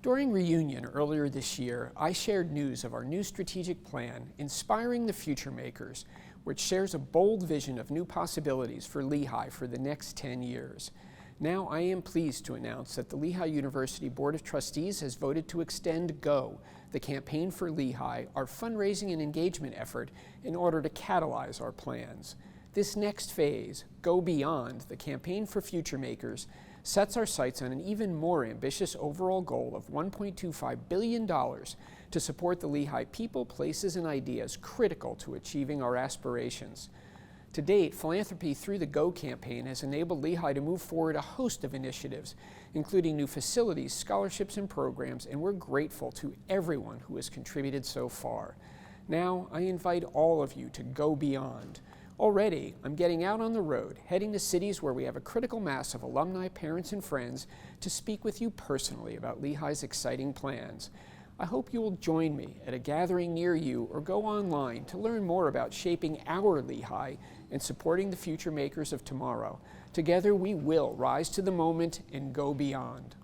During Reunion earlier this year, I shared news of our new strategic plan, Inspiring the Future Makers, which shares a bold vision of new possibilities for Lehigh for the next 10 years. Now I am pleased to announce that the Lehigh University Board of Trustees has voted to extend GO, the Campaign for Lehigh, our fundraising and engagement effort, in order to catalyze our plans. This next phase, Go Beyond, the Campaign for Future Makers, sets our sights on an even more ambitious overall goal of $1.25 billion to support the Lehigh people, places, and ideas critical to achieving our aspirations. To date, philanthropy through the GO campaign has enabled Lehigh to move forward a host of initiatives, including new facilities, scholarships, and programs, and we're grateful to everyone who has contributed so far. Now, I invite all of you to go beyond. Already, I'm getting out on the road, heading to cities where we have a critical mass of alumni, parents, and friends to speak with you personally about Lehigh's exciting plans. I hope you will join me at a gathering near you or go online to learn more about shaping our Lehigh and supporting the future makers of tomorrow. Together, we will rise to the moment and go beyond.